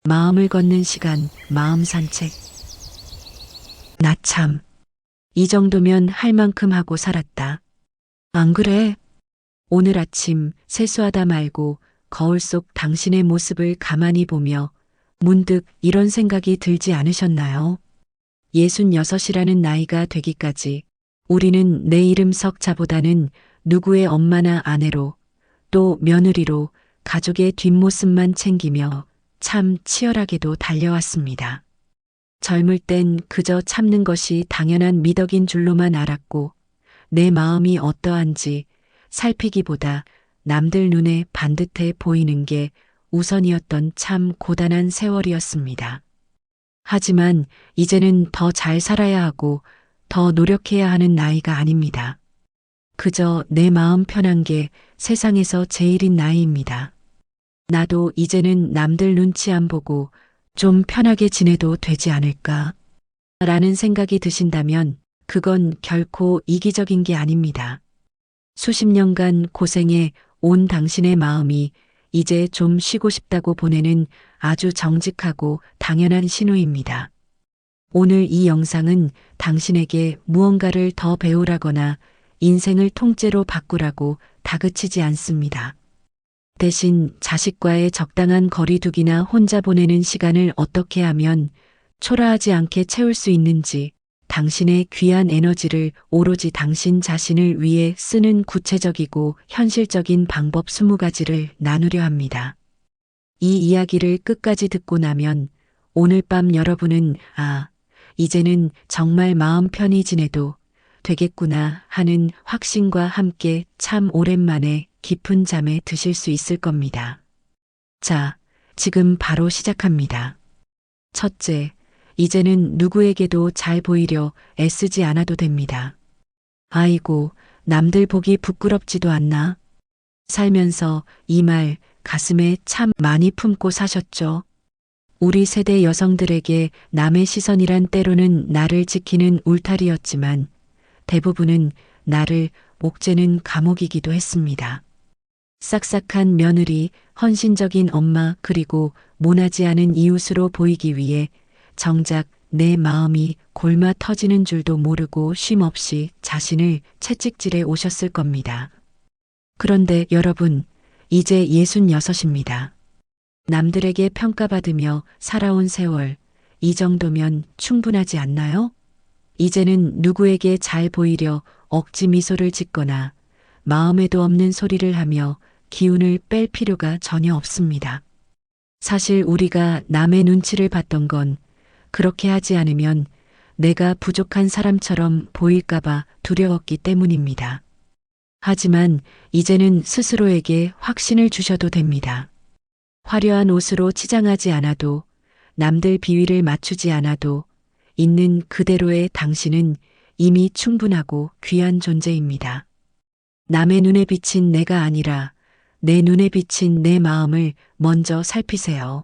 마음을 걷는 시간, 마음 산책. 나 참, 이 정도면 할 만큼 하고 살았다. 안 그래? 오늘 아침 세수하다 말고 거울 속 당신의 모습을 가만히 보며 문득 이런 생각이 들지 않으셨나요? 66이라는 나이가 되기까지 우리는 내 이름 석자보다는 누구의 엄마나 아내로 또 며느리로 가족의 뒷모습만 챙기며 참 치열하게도 달려왔습니다. 젊을 땐 그저 참는 것이 당연한 미덕인 줄로만 알았고 내 마음이 어떠한지 살피기보다 남들 눈에 반듯해 보이는 게 우선이었던 참 고단한 세월이었습니다. 하지만 이제는 더 잘 살아야 하고 더 노력해야 하는 나이가 아닙니다. 그저 내 마음 편한 게 세상에서 제일인 나이입니다. 나도 이제는 남들 눈치 안 보고 좀 편하게 지내도 되지 않을까? 라는 생각이 드신다면 그건 결코 이기적인 게 아닙니다. 수십 년간 고생해 온 당신의 마음이 이제 좀 쉬고 싶다고 보내는 아주 정직하고 당연한 신호입니다. 오늘 이 영상은 당신에게 무언가를 더 배우라거나 인생을 통째로 바꾸라고 다그치지 않습니다. 대신 자식과의 적당한 거리두기나 혼자 보내는 시간을 어떻게 하면 초라하지 않게 채울 수 있는지 당신의 귀한 에너지를 오로지 당신 자신을 위해 쓰는 구체적이고 현실적인 방법 20가지를 나누려 합니다. 이 이야기를 끝까지 듣고 나면 오늘 밤 여러분은 이제는 정말 마음 편히 지내도 되겠구나 하는 확신과 함께 참 오랜만에 깊은 잠에 드실 수 있을 겁니다. 자, 지금 바로 시작합니다. 첫째, 이제는 누구에게도 잘 보이려 애쓰지 않아도 됩니다. 아이고, 남들 보기 부끄럽지도 않나? 살면서 이 말 가슴에 참 많이 품고 사셨죠? 우리 세대 여성들에게 남의 시선이란 때로는 나를 지키는 울타리였지만 대부분은 나를 옥죄는 감옥이기도 했습니다. 싹싹한 며느리, 헌신적인 엄마 그리고 모나지 않은 이웃으로 보이기 위해 정작 내 마음이 골마 터지는 줄도 모르고 쉼없이 자신을 채찍질해 오셨을 겁니다. 그런데 여러분, 이제 66입니다. 남들에게 평가받으며 살아온 세월, 이 정도면 충분하지 않나요? 이제는 누구에게 잘 보이려 억지 미소를 짓거나 마음에도 없는 소리를 하며 기운을 뺄 필요가 전혀 없습니다. 사실 우리가 남의 눈치를 봤던 건 그렇게 하지 않으면 내가 부족한 사람처럼 보일까봐 두려웠기 때문입니다. 하지만 이제는 스스로에게 확신을 주셔도 됩니다. 화려한 옷으로 치장하지 않아도 남들 비위를 맞추지 않아도 있는 그대로의 당신은 이미 충분하고 귀한 존재입니다. 남의 눈에 비친 내가 아니라 내 눈에 비친 내 마음을 먼저 살피세요.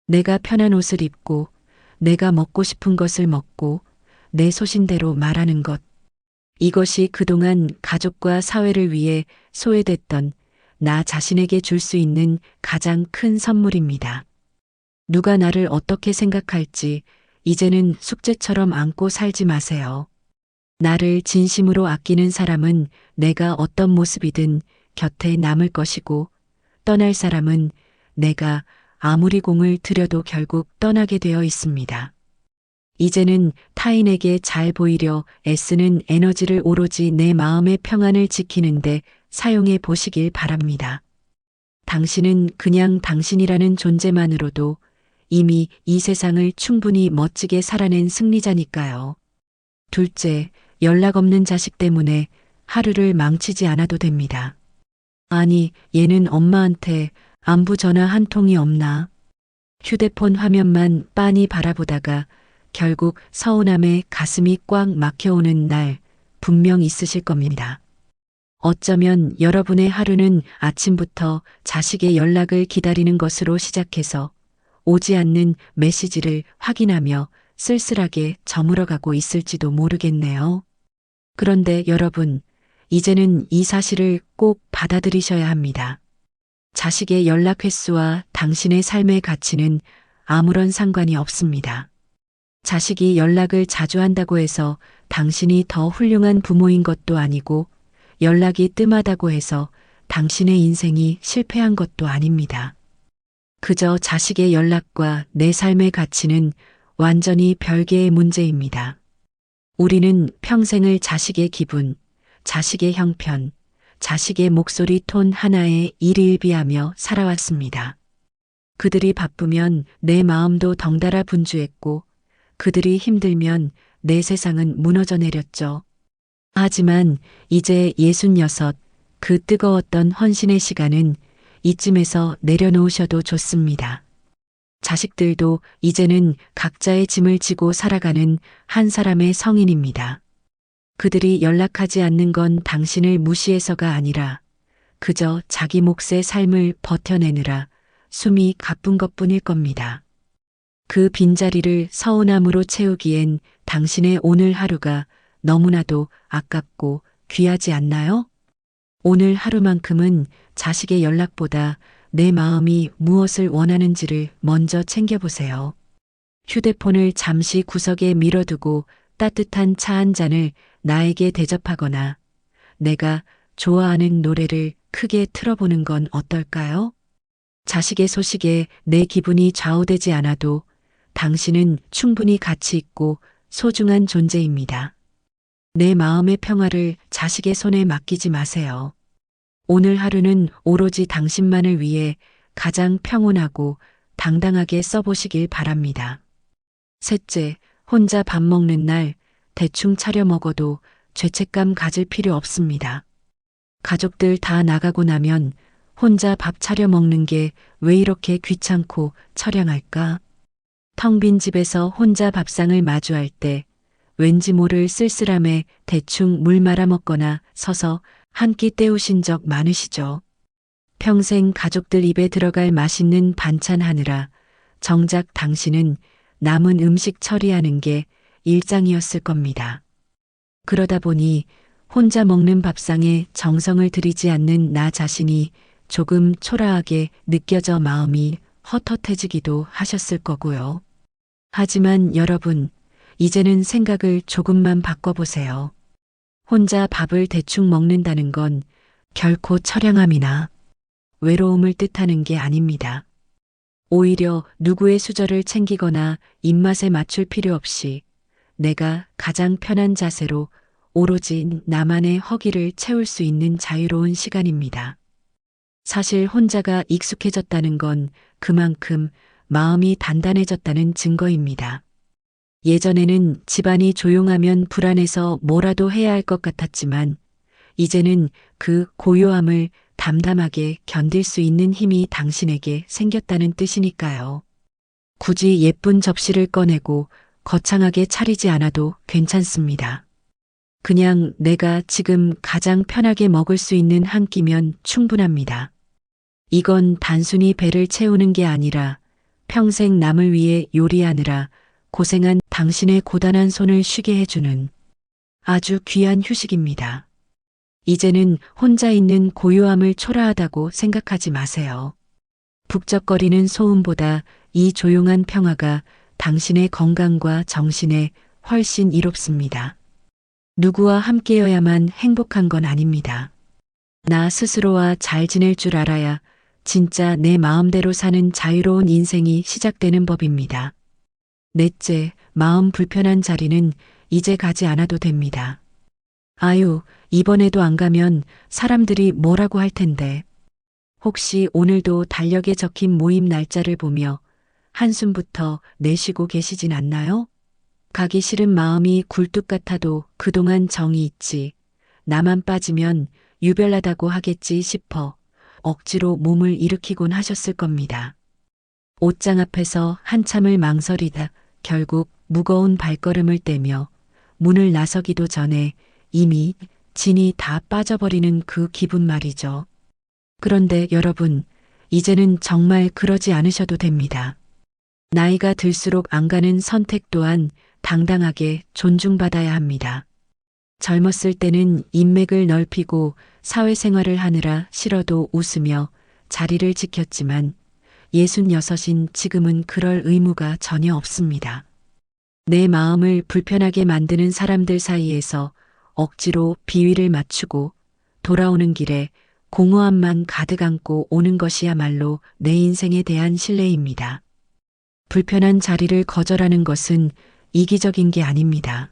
내가 편한 옷을 입고 내가 먹고 싶은 것을 먹고 내 소신대로 말하는 것. 이것이 그동안 가족과 사회를 위해 소외됐던 나 자신에게 줄 수 있는 가장 큰 선물입니다. 누가 나를 어떻게 생각할지 이제는 숙제처럼 안고 살지 마세요. 나를 진심으로 아끼는 사람은 내가 어떤 모습이든 곁에 남을 것이고 떠날 사람은 내가 아무리 공을 들여도 결국 떠나게 되어 있습니다. 이제는 타인에게 잘 보이려 애쓰는 에너지를 오로지 내 마음의 평안을 지키는데 사용해 보시길 바랍니다. 당신은 그냥 당신이라는 존재만으로도 이미 이 세상을 충분히 멋지게 살아낸 승리자니까요. 둘째, 연락 없는 자식 때문에 하루를 망치지 않아도 됩니다. 아니, 얘는 엄마한테 안부 전화 한 통이 없나? 휴대폰 화면만 빤히 바라보다가 결국 서운함에 가슴이 꽉 막혀오는 날 분명 있으실 겁니다. 어쩌면 여러분의 하루는 아침부터 자식의 연락을 기다리는 것으로 시작해서 오지 않는 메시지를 확인하며 쓸쓸하게 저물어가고 있을지도 모르겠네요. 그런데 여러분, 이제는 이 사실을 꼭 받아들이셔야 합니다. 자식의 연락 횟수와 당신의 삶의 가치는 아무런 상관이 없습니다. 자식이 연락을 자주 한다고 해서 당신이 더 훌륭한 부모인 것도 아니고 연락이 뜸하다고 해서 당신의 인생이 실패한 것도 아닙니다. 그저 자식의 연락과 내 삶의 가치는 완전히 별개의 문제입니다. 우리는 평생을 자식의 기분, 자식의 형편, 자식의 목소리 톤 하나에 일일비하며 살아왔습니다. 그들이 바쁘면 내 마음도 덩달아 분주했고 그들이 힘들면 내 세상은 무너져 내렸죠. 하지만 이제 66, 그 뜨거웠던 헌신의 시간은 이쯤에서 내려놓으셔도 좋습니다. 자식들도 이제는 각자의 짐을 지고 살아가는 한 사람의 성인입니다. 그들이 연락하지 않는 건 당신을 무시해서가 아니라 그저 자기 몫의 삶을 버텨내느라 숨이 가쁜 것뿐일 겁니다. 그 빈자리를 서운함으로 채우기엔 당신의 오늘 하루가 너무나도 아깝고 귀하지 않나요? 오늘 하루만큼은 자식의 연락보다 내 마음이 무엇을 원하는지를 먼저 챙겨보세요. 휴대폰을 잠시 구석에 밀어두고 따뜻한 차 한 잔을 나에게 대접하거나 내가 좋아하는 노래를 크게 틀어보는 건 어떨까요? 자식의 소식에 내 기분이 좌우되지 않아도 당신은 충분히 가치 있고 소중한 존재입니다. 내 마음의 평화를 자식의 손에 맡기지 마세요. 오늘 하루는 오로지 당신만을 위해 가장 평온하고 당당하게 써보시길 바랍니다. 셋째, 혼자 밥 먹는 날 대충 차려 먹어도 죄책감 가질 필요 없습니다. 가족들 다 나가고 나면 혼자 밥 차려 먹는 게 왜 이렇게 귀찮고 처량할까? 텅 빈 집에서 혼자 밥상을 마주할 때 왠지 모를 쓸쓸함에 대충 물 말아 먹거나 서서 한 끼 때우신 적 많으시죠? 평생 가족들 입에 들어갈 맛있는 반찬 하느라 정작 당신은 남은 음식 처리하는 게 일장이었을 겁니다. 그러다 보니 혼자 먹는 밥상에 정성을 들이지 않는 나 자신이 조금 초라하게 느껴져 마음이 헛헛해지기도 하셨을 거고요. 하지만 여러분, 이제는 생각을 조금만 바꿔보세요. 혼자 밥을 대충 먹는다는 건 결코 처량함이나 외로움을 뜻하는 게 아닙니다. 오히려 누구의 수저를 챙기거나 입맛에 맞출 필요 없이 내가 가장 편한 자세로 오로지 나만의 허기를 채울 수 있는 자유로운 시간입니다. 사실 혼자가 익숙해졌다는 건 그만큼 마음이 단단해졌다는 증거입니다. 예전에는 집안이 조용하면 불안해서 뭐라도 해야 할 것 같았지만 이제는 그 고요함을 담담하게 견딜 수 있는 힘이 당신에게 생겼다는 뜻이니까요. 굳이 예쁜 접시를 꺼내고 거창하게 차리지 않아도 괜찮습니다. 그냥 내가 지금 가장 편하게 먹을 수 있는 한 끼면 충분합니다. 이건 단순히 배를 채우는 게 아니라 평생 남을 위해 요리하느라 고생한 당신의 고단한 손을 쉬게 해주는 아주 귀한 휴식입니다. 이제는 혼자 있는 고요함을 초라하다고 생각하지 마세요. 북적거리는 소음보다 이 조용한 평화가 당신의 건강과 정신에 훨씬 이롭습니다. 누구와 함께여야만 행복한 건 아닙니다. 나 스스로와 잘 지낼 줄 알아야 진짜 내 마음대로 사는 자유로운 인생이 시작되는 법입니다. 넷째, 마음 불편한 자리는 이제 가지 않아도 됩니다. 아유, 이번에도 안 가면 사람들이 뭐라고 할 텐데. 혹시 오늘도 달력에 적힌 모임 날짜를 보며 한숨부터 내쉬고 계시진 않나요? 가기 싫은 마음이 굴뚝 같아도 그동안 정이 있지. 나만 빠지면 유별나다고 하겠지 싶어 억지로 몸을 일으키곤 하셨을 겁니다. 옷장 앞에서 한참을 망설이다 결국 무거운 발걸음을 떼며 문을 나서기도 전에 이미 진이 다 빠져버리는 그 기분 말이죠. 그런데 여러분, 이제는 정말 그러지 않으셔도 됩니다. 나이가 들수록 안 가는 선택 또한 당당하게 존중받아야 합니다. 젊었을 때는 인맥을 넓히고 사회생활을 하느라 싫어도 웃으며 자리를 지켰지만 66인 지금은 그럴 의무가 전혀 없습니다. 내 마음을 불편하게 만드는 사람들 사이에서 억지로 비위를 맞추고 돌아오는 길에 공허함만 가득 안고 오는 것이야말로 내 인생에 대한 신뢰입니다. 불편한 자리를 거절하는 것은 이기적인 게 아닙니다.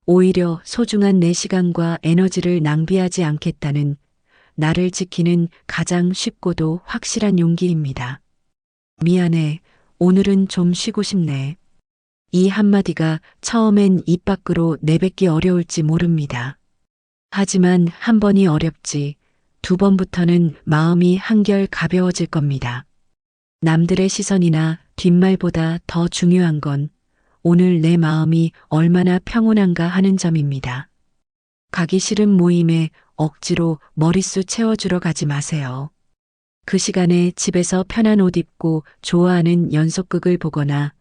오히려 소중한 내 시간과 에너지를 낭비하지 않겠다는 나를 지키는 가장 쉽고도 확실한 용기입니다. 미안해. 오늘은 좀 쉬고 싶네. 이 한마디가 처음엔 입 밖으로 내뱉기 어려울지 모릅니다. 하지만 한 번이 어렵지, 두 번부터는 마음이 한결 가벼워질 겁니다. 남들의 시선이나 뒷말보다 더 중요한 건 오늘 내 마음이 얼마나 평온한가 하는 점입니다. 가기 싫은 모임에 억지로 머릿수 채워주러 가지 마세요. 그 시간에 집에서 편한 옷 입고 좋아하는 연속극을 보거나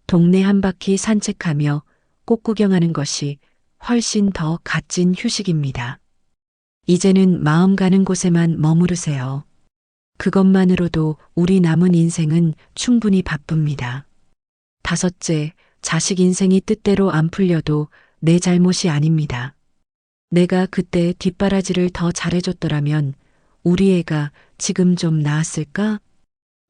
동네 한 바퀴 산책하며 꽃 구경하는 것이 훨씬 더 값진 휴식입니다. 이제는 마음 가는 곳에만 머무르세요. 그것만으로도 우리 남은 인생은 충분히 바쁩니다. 다섯째, 자식 인생이 뜻대로 안 풀려도 내 잘못이 아닙니다. 내가 그때 뒷바라지를 더 잘해줬더라면 우리 애가 지금 좀 나았을까?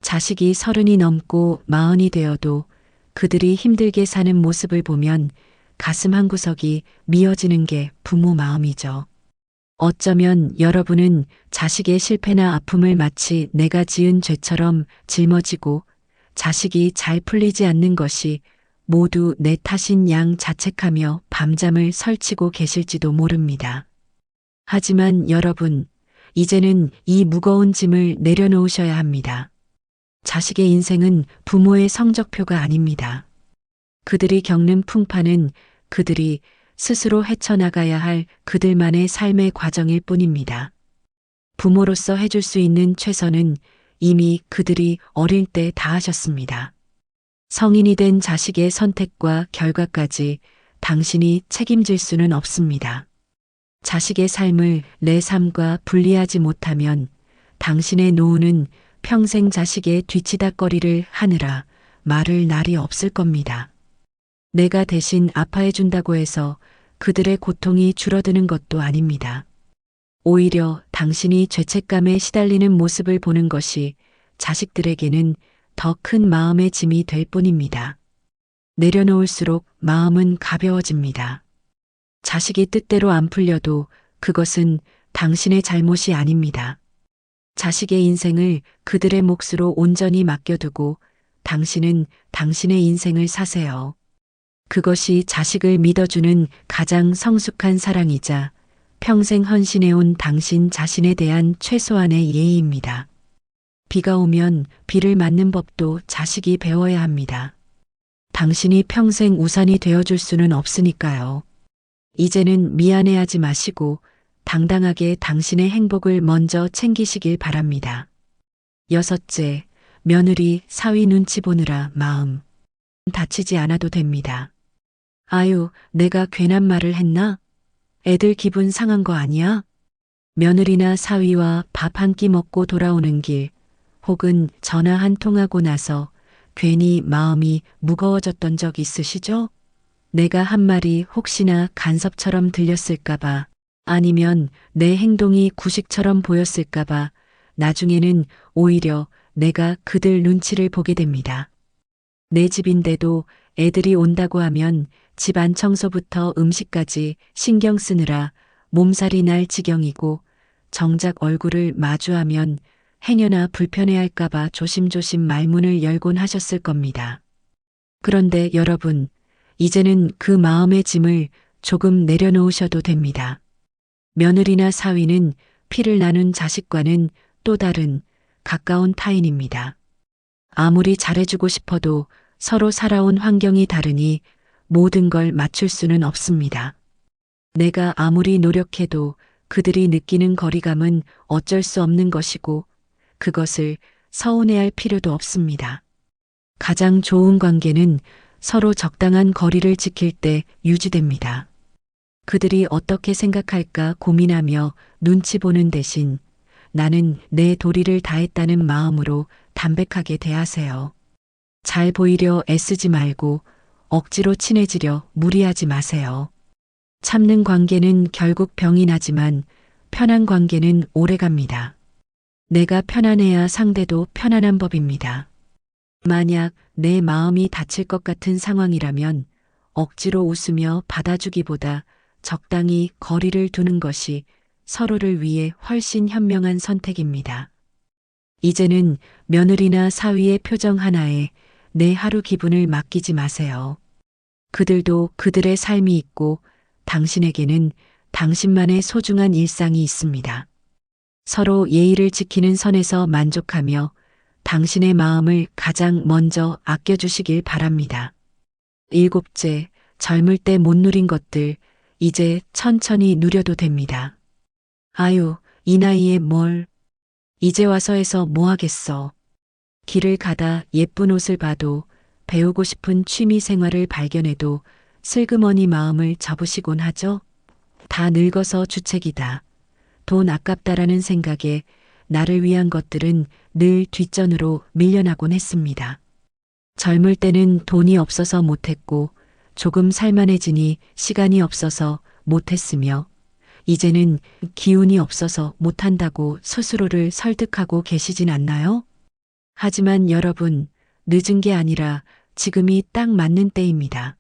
자식이 30이 넘고 40이 되어도 그들이 힘들게 사는 모습을 보면 가슴 한구석이 미어지는 게 부모 마음이죠. 어쩌면 여러분은 자식의 실패나 아픔을 마치 내가 지은 죄처럼 짊어지고 자식이 잘 풀리지 않는 것이 모두 내 탓인 양 자책하며 밤잠을 설치고 계실지도 모릅니다. 하지만 여러분, 이제는 이 무거운 짐을 내려놓으셔야 합니다. 자식의 인생은 부모의 성적표가 아닙니다. 그들이 겪는 풍파는 그들이 스스로 헤쳐나가야 할 그들만의 삶의 과정일 뿐입니다. 부모로서 해줄 수 있는 최선은 이미 그들이 어릴 때 다 하셨습니다. 성인이 된 자식의 선택과 결과까지 당신이 책임질 수는 없습니다. 자식의 삶을 내 삶과 분리하지 못하면 당신의 노후는 평생 자식의 뒤치다꺼리를 하느라 말을 날이 없을 겁니다. 내가 대신 아파해준다고 해서 그들의 고통이 줄어드는 것도 아닙니다. 오히려 당신이 죄책감에 시달리는 모습을 보는 것이 자식들에게는 더 큰 마음의 짐이 될 뿐입니다. 내려놓을수록 마음은 가벼워집니다. 자식이 뜻대로 안 풀려도 그것은 당신의 잘못이 아닙니다. 자식의 인생을 그들의 몫으로 온전히 맡겨두고 당신은 당신의 인생을 사세요. 그것이 자식을 믿어주는 가장 성숙한 사랑이자 평생 헌신해온 당신 자신에 대한 최소한의 예의입니다. 비가 오면 비를 맞는 법도 자식이 배워야 합니다. 당신이 평생 우산이 되어줄 수는 없으니까요. 이제는 미안해하지 마시고 당당하게 당신의 행복을 먼저 챙기시길 바랍니다. 여섯째, 며느리 사위 눈치 보느라 마음 다치지 않아도 됩니다. 아유, 내가 괜한 말을 했나? 애들 기분 상한 거 아니야? 며느리나 사위와 밥 한 끼 먹고 돌아오는 길, 혹은 전화 한 통하고 나서 괜히 마음이 무거워졌던 적 있으시죠? 내가 한 말이 혹시나 간섭처럼 들렸을까봐, 아니면 내 행동이 구식처럼 보였을까봐 나중에는 오히려 내가 그들 눈치를 보게 됩니다. 내 집인데도 애들이 온다고 하면 집 안 청소부터 음식까지 신경 쓰느라 몸살이 날 지경이고 정작 얼굴을 마주하면 행여나 불편해할까봐 조심조심 말문을 열곤 하셨을 겁니다. 그런데 여러분, 이제는 그 마음의 짐을 조금 내려놓으셔도 됩니다. 며느리나 사위는 피를 나눈 자식과는 또 다른 가까운 타인입니다. 아무리 잘해주고 싶어도 서로 살아온 환경이 다르니 모든 걸 맞출 수는 없습니다. 내가 아무리 노력해도 그들이 느끼는 거리감은 어쩔 수 없는 것이고 그것을 서운해할 필요도 없습니다. 가장 좋은 관계는 서로 적당한 거리를 지킬 때 유지됩니다. 그들이 어떻게 생각할까 고민하며 눈치 보는 대신 나는 내 도리를 다했다는 마음으로 담백하게 대하세요. 잘 보이려 애쓰지 말고 억지로 친해지려 무리하지 마세요. 참는 관계는 결국 병이 나지만 편한 관계는 오래갑니다. 내가 편안해야 상대도 편안한 법입니다. 만약 내 마음이 다칠 것 같은 상황이라면 억지로 웃으며 받아주기보다 적당히 거리를 두는 것이 서로를 위해 훨씬 현명한 선택입니다. 이제는 며느리나 사위의 표정 하나에 내 하루 기분을 맡기지 마세요. 그들도 그들의 삶이 있고 당신에게는 당신만의 소중한 일상이 있습니다. 서로 예의를 지키는 선에서 만족하며 당신의 마음을 가장 먼저 아껴주시길 바랍니다. 일곱째, 젊을 때 못 누린 것들, 이제 천천히 누려도 됩니다. 아유, 이 나이에 뭘, 이제 와서 해서 뭐 하겠어. 길을 가다 예쁜 옷을 봐도 배우고 싶은 취미 생활을 발견해도 슬그머니 마음을 접으시곤 하죠. 다 늙어서 주책이다. 돈 아깝다라는 생각에 나를 위한 것들은 늘 뒷전으로 밀려나곤 했습니다. 젊을 때는 돈이 없어서 못했고 조금 살만해지니 시간이 없어서 못했으며 이제는 기운이 없어서 못한다고 스스로를 설득하고 계시진 않나요? 하지만 여러분, 늦은 게 아니라 지금이 딱 맞는 때입니다.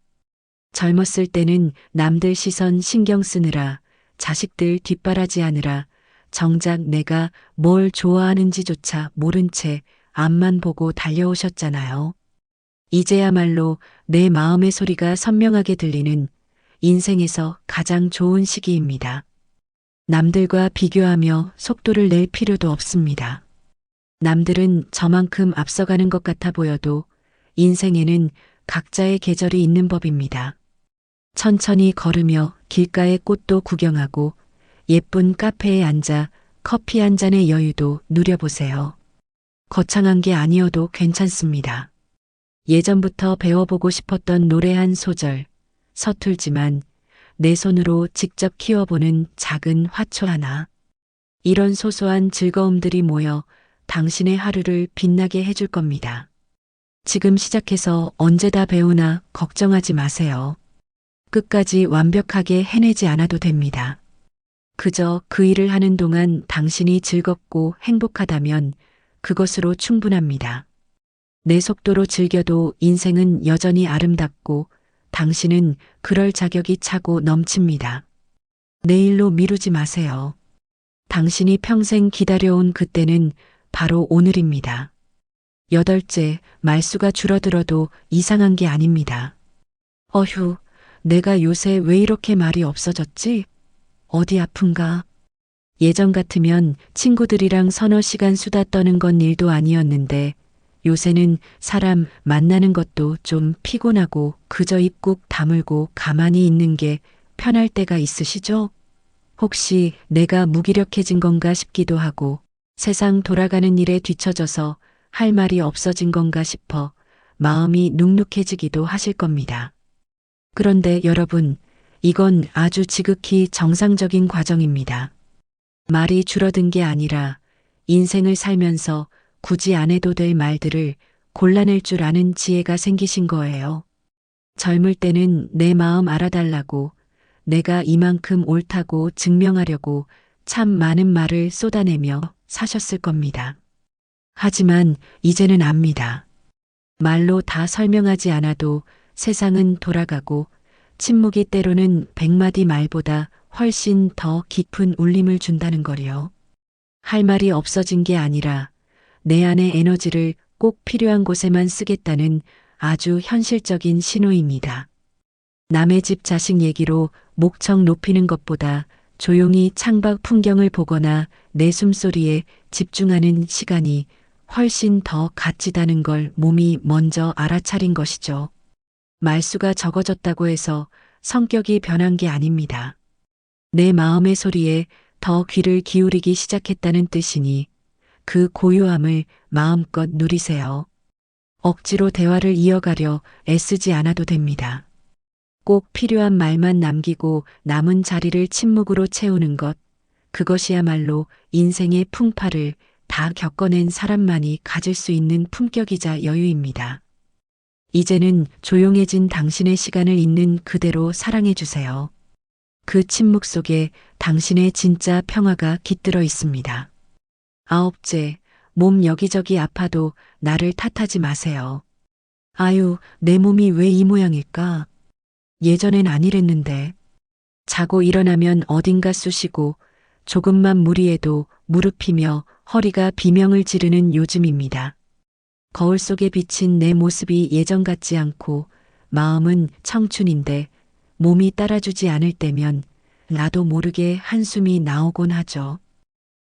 젊었을 때는 남들 시선 신경 쓰느라 자식들 뒷바라지하느라 정작 내가 뭘 좋아하는지조차 모른 채 앞만 보고 달려오셨잖아요. 이제야말로 내 마음의 소리가 선명하게 들리는 인생에서 가장 좋은 시기입니다. 남들과 비교하며 속도를 낼 필요도 없습니다. 남들은 저만큼 앞서가는 것 같아 보여도 인생에는 각자의 계절이 있는 법입니다. 천천히 걸으며 길가의 꽃도 구경하고 예쁜 카페에 앉아 커피 한 잔의 여유도 누려보세요. 거창한 게 아니어도 괜찮습니다. 예전부터 배워보고 싶었던 노래 한 소절, 서툴지만 내 손으로 직접 키워보는 작은 화초 하나. 이런 소소한 즐거움들이 모여 당신의 하루를 빛나게 해줄 겁니다. 지금 시작해서 언제 다 배우나 걱정하지 마세요. 끝까지 완벽하게 해내지 않아도 됩니다. 그저 그 일을 하는 동안 당신이 즐겁고 행복하다면 그것으로 충분합니다. 내 속도로 즐겨도 인생은 여전히 아름답고 당신은 그럴 자격이 차고 넘칩니다. 내일로 미루지 마세요. 당신이 평생 기다려온 그때는 바로 오늘입니다. 여덟째, 말수가 줄어들어도 이상한 게 아닙니다. 어휴, 내가 요새 왜 이렇게 말이 없어졌지? 어디 아픈가? 예전 같으면 친구들이랑 서너 시간 수다 떠는 건 일도 아니었는데 요새는 사람 만나는 것도 좀 피곤하고 그저 입 꾹 다물고 가만히 있는 게 편할 때가 있으시죠? 혹시 내가 무기력해진 건가 싶기도 하고 세상 돌아가는 일에 뒤처져서 할 말이 없어진 건가 싶어 마음이 눅눅해지기도 하실 겁니다. 그런데 여러분, 이건 아주 지극히 정상적인 과정입니다. 말이 줄어든 게 아니라 인생을 살면서 굳이 안 해도 될 말들을 골라낼 줄 아는 지혜가 생기신 거예요. 젊을 때는 내 마음 알아달라고 내가 이만큼 옳다고 증명하려고 참 많은 말을 쏟아내며 사셨을 겁니다. 하지만 이제는 압니다. 말로 다 설명하지 않아도 세상은 돌아가고 침묵이 때로는 100마디 말보다 훨씬 더 깊은 울림을 준다는 거리요. 할 말이 없어진 게 아니라 내 안의 에너지를 꼭 필요한 곳에만 쓰겠다는 아주 현실적인 신호입니다. 남의 집 자식 얘기로 목청 높이는 것보다 조용히 창밖 풍경을 보거나 내 숨소리에 집중하는 시간이 훨씬 더 값지다는 걸 몸이 먼저 알아차린 것이죠. 말수가 적어졌다고 해서 성격이 변한 게 아닙니다. 내 마음의 소리에 더 귀를 기울이기 시작했다는 뜻이니 그 고요함을 마음껏 누리세요. 억지로 대화를 이어가려 애쓰지 않아도 됩니다. 꼭 필요한 말만 남기고 남은 자리를 침묵으로 채우는 것, 그것이야말로 인생의 풍파를 다 겪어낸 사람만이 가질 수 있는 품격이자 여유입니다. 이제는 조용해진 당신의 시간을 있는 그대로 사랑해 주세요. 그 침묵 속에 당신의 진짜 평화가 깃들어 있습니다. 아홉째, 몸 여기저기 아파도 나를 탓하지 마세요. 아유, 내 몸이 왜 이 모양일까? 예전엔 아니랬는데. 자고 일어나면 어딘가 쑤시고 조금만 무리해도 무릎이며 허리가 비명을 지르는 요즘입니다. 거울 속에 비친 내 모습이 예전 같지 않고 마음은 청춘인데 몸이 따라주지 않을 때면 나도 모르게 한숨이 나오곤 하죠.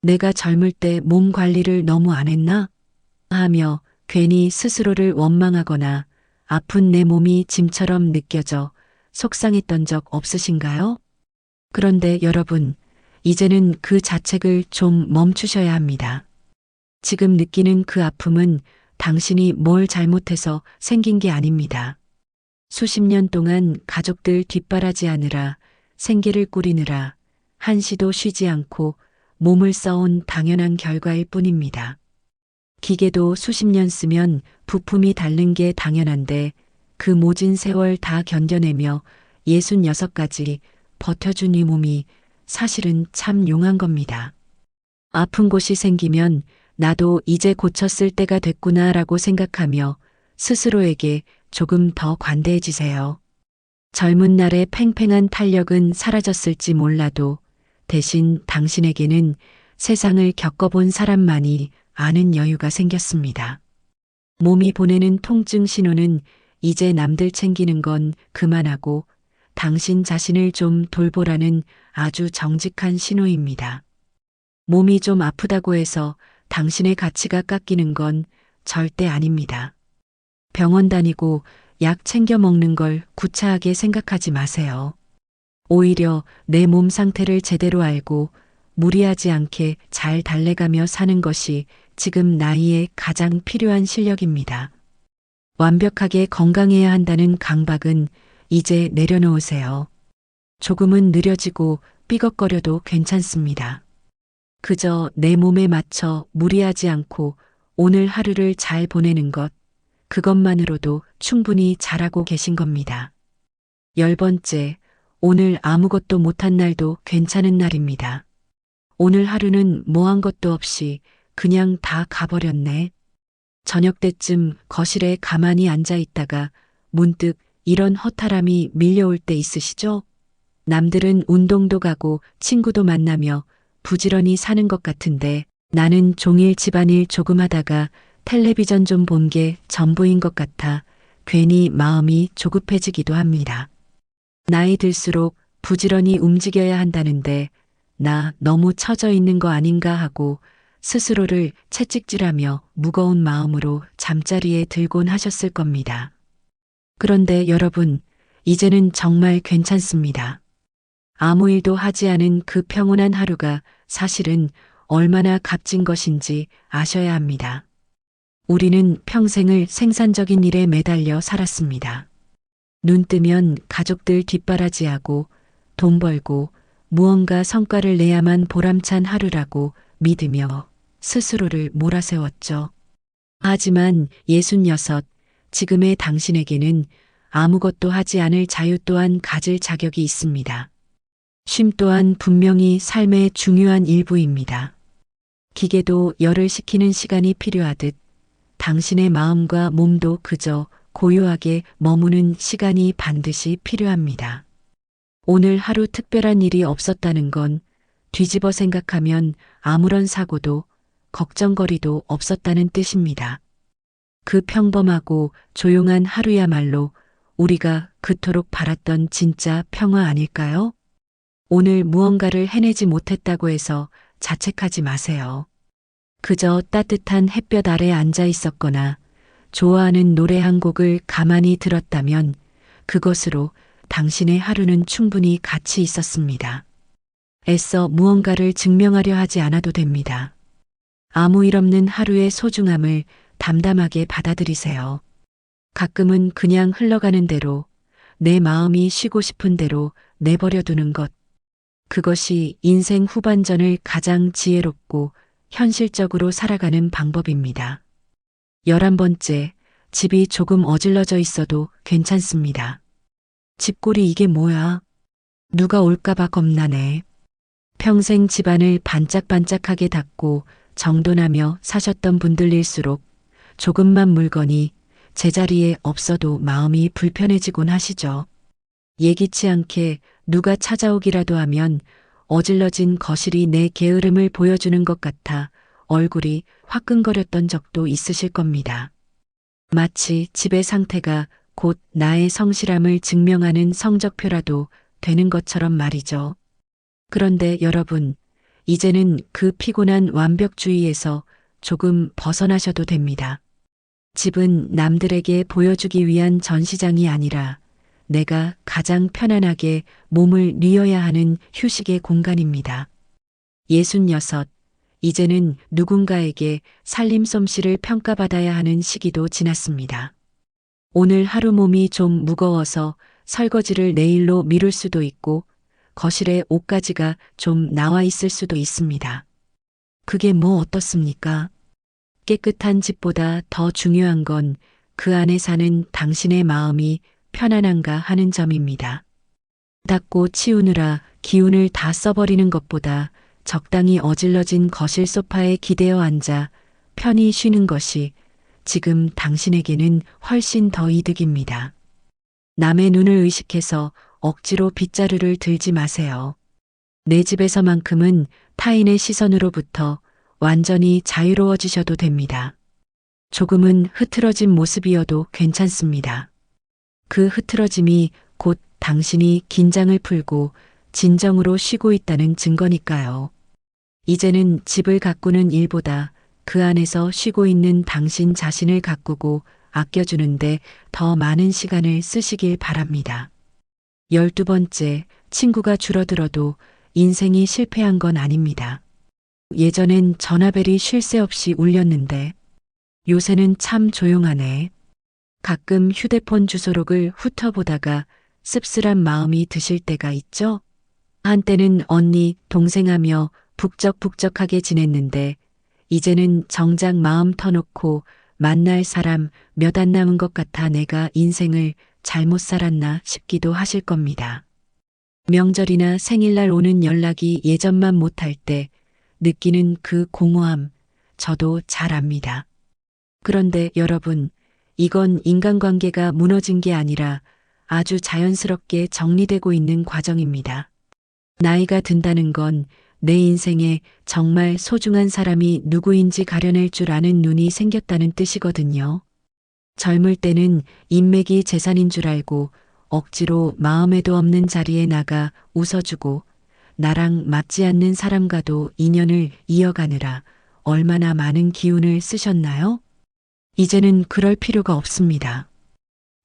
내가 젊을 때 몸 관리를 너무 안 했나? 하며 괜히 스스로를 원망하거나 아픈 내 몸이 짐처럼 느껴져 속상했던 적 없으신가요? 그런데 여러분, 이제는 그 자책을 좀 멈추셔야 합니다. 지금 느끼는 그 아픔은 당신이 뭘 잘못해서 생긴 게 아닙니다. 수십 년 동안 가족들 뒷바라지하느라 생계를 꾸리느라 한시도 쉬지 않고 몸을 써온 당연한 결과일 뿐입니다. 기계도 수십 년 쓰면 부품이 닳는 게 당연한데 그 모진 세월 다 견뎌내며 66까지 버텨준 이 몸이 사실은 참 용한 겁니다. 아픈 곳이 생기면 나도 이제 고쳤을 때가 됐구나라고 생각하며 스스로에게 조금 더 관대해지세요. 젊은 날의 팽팽한 탄력은 사라졌을지 몰라도 대신 당신에게는 세상을 겪어본 사람만이 아는 여유가 생겼습니다. 몸이 보내는 통증 신호는 이제 남들 챙기는 건 그만하고 당신 자신을 좀 돌보라는 아주 정직한 신호입니다. 몸이 좀 아프다고 해서 당신의 가치가 깎이는 건 절대 아닙니다. 병원 다니고 약 챙겨 먹는 걸 구차하게 생각하지 마세요. 오히려 내 몸 상태를 제대로 알고 무리하지 않게 잘 달래가며 사는 것이 지금 나이에 가장 필요한 실력입니다. 완벽하게 건강해야 한다는 강박은 이제 내려놓으세요. 조금은 느려지고 삐걱거려도 괜찮습니다. 그저 내 몸에 맞춰 무리하지 않고 오늘 하루를 잘 보내는 것, 그것만으로도 충분히 잘하고 계신 겁니다. 10번째, 오늘 아무것도 못한 날도 괜찮은 날입니다. 오늘 하루는 뭐 한 것도 없이 그냥 다 가버렸네. 저녁 때쯤 거실에 가만히 앉아 있다가 문득 이런 허탈함이 밀려올 때 있으시죠? 남들은 운동도 가고 친구도 만나며 부지런히 사는 것 같은데 나는 종일 집안일 조금 하다가 텔레비전 좀 본 게 전부인 것 같아 괜히 마음이 조급해지기도 합니다. 나이 들수록 부지런히 움직여야 한다는데 나 너무 처져 있는 거 아닌가 하고 스스로를 채찍질하며 무거운 마음으로 잠자리에 들곤 하셨을 겁니다. 그런데 여러분, 이제는 정말 괜찮습니다. 아무 일도 하지 않은 그 평온한 하루가 사실은 얼마나 값진 것인지 아셔야 합니다. 우리는 평생을 생산적인 일에 매달려 살았습니다. 눈 뜨면 가족들 뒷바라지하고 돈 벌고 무언가 성과를 내야만 보람찬 하루라고 믿으며 스스로를 몰아세웠죠. 하지만 66, 지금의 당신에게는 아무것도 하지 않을 자유 또한 가질 자격이 있습니다. 쉼 또한 분명히 삶의 중요한 일부입니다. 기계도 열을 식히는 시간이 필요하듯 당신의 마음과 몸도 그저 고요하게 머무는 시간이 반드시 필요합니다. 오늘 하루 특별한 일이 없었다는 건 뒤집어 생각하면 아무런 사고도 걱정거리도 없었다는 뜻입니다. 그 평범하고 조용한 하루야말로 우리가 그토록 바랐던 진짜 평화 아닐까요? 오늘 무언가를 해내지 못했다고 해서 자책하지 마세요. 그저 따뜻한 햇볕 아래 앉아 있었거나 좋아하는 노래 한 곡을 가만히 들었다면 그것으로 당신의 하루는 충분히 가치 있었습니다. 애써 무언가를 증명하려 하지 않아도 됩니다. 아무 일 없는 하루의 소중함을 담담하게 받아들이세요. 가끔은 그냥 흘러가는 대로 내 마음이 쉬고 싶은 대로 내버려 두는 것. 그것이 인생 후반전을 가장 지혜롭고 현실적으로 살아가는 방법입니다. 11번째, 집이 조금 어질러져 있어도 괜찮습니다. 집골이 이게 뭐야? 누가 올까봐 겁나네. 평생 집안을 반짝반짝하게 닦고 정돈하며 사셨던 분들일수록 조금만 물건이 제자리에 없어도 마음이 불편해지곤 하시죠. 예기치 않게 누가 찾아오기라도 하면 어질러진 거실이 내 게으름을 보여주는 것 같아 얼굴이 화끈거렸던 적도 있으실 겁니다. 마치 집의 상태가 곧 나의 성실함을 증명하는 성적표라도 되는 것처럼 말이죠. 그런데 여러분, 이제는 그 피곤한 완벽주의에서 조금 벗어나셔도 됩니다. 집은 남들에게 보여주기 위한 전시장이 아니라 내가 가장 편안하게 몸을 뉘어야 하는 휴식의 공간입니다. 66. 이제는 누군가에게 살림 솜씨를 평가받아야 하는 시기도 지났습니다. 오늘 하루 몸이 좀 무거워서 설거지를 내일로 미룰 수도 있고 거실에 옷가지가 좀 나와 있을 수도 있습니다. 그게 뭐 어떻습니까? 깨끗한 집보다 더 중요한 건 그 안에 사는 당신의 마음이 편안한가 하는 점입니다. 닦고 치우느라 기운을 다 써버리는 것보다 적당히 어질러진 거실 소파에 기대어 앉아 편히 쉬는 것이 지금 당신에게는 훨씬 더 이득입니다. 남의 눈을 의식해서 억지로 빗자루를 들지 마세요. 내 집에서만큼은 타인의 시선으로부터 완전히 자유로워지셔도 됩니다. 조금은 흐트러진 모습이어도 괜찮습니다. 그 흐트러짐이 곧 당신이 긴장을 풀고 진정으로 쉬고 있다는 증거니까요. 이제는 집을 가꾸는 일보다 그 안에서 쉬고 있는 당신 자신을 가꾸고 아껴주는데 더 많은 시간을 쓰시길 바랍니다. 12번째, 친구가 줄어들어도 인생이 실패한 건 아닙니다. 예전엔 전화벨이 쉴 새 없이 울렸는데 요새는 참 조용하네. 가끔 휴대폰 주소록을 훑어보다가 씁쓸한 마음이 드실 때가 있죠? 한때는 언니, 동생하며 북적북적하게 지냈는데 이제는 정작 마음 터놓고 만날 사람 몇 안 남은 것 같아 내가 인생을 잘못 살았나 싶기도 하실 겁니다. 명절이나 생일날 오는 연락이 예전만 못할 때 느끼는 그 공허함, 저도 잘 압니다. 그런데 여러분, 이건 인간관계가 무너진 게 아니라 아주 자연스럽게 정리되고 있는 과정입니다. 나이가 든다는 건 내 인생에 정말 소중한 사람이 누구인지 가려낼 줄 아는 눈이 생겼다는 뜻이거든요. 젊을 때는 인맥이 재산인 줄 알고 억지로 마음에도 없는 자리에 나가 웃어주고 나랑 맞지 않는 사람과도 인연을 이어가느라 얼마나 많은 기운을 쓰셨나요? 이제는 그럴 필요가 없습니다.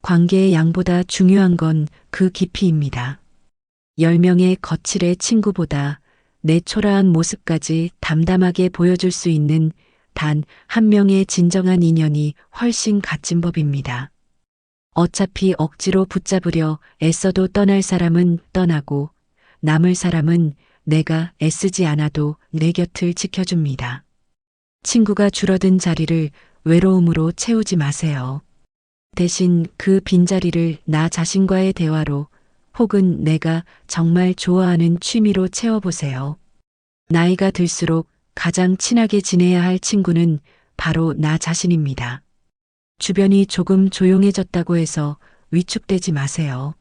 관계의 양보다 중요한 건 그 깊이입니다. 10명의 거칠의 친구보다 내 초라한 모습까지 담담하게 보여줄 수 있는 단 한 명의 진정한 인연이 훨씬 값진 법입니다. 어차피 억지로 붙잡으려 애써도 떠날 사람은 떠나고 남을 사람은 내가 애쓰지 않아도 내 곁을 지켜줍니다. 친구가 줄어든 자리를 외로움으로 채우지 마세요. 대신 그 빈자리를 나 자신과의 대화로 혹은 내가 정말 좋아하는 취미로 채워보세요. 나이가 들수록 가장 친하게 지내야 할 친구는 바로 나 자신입니다. 주변이 조금 조용해졌다고 해서 위축되지 마세요.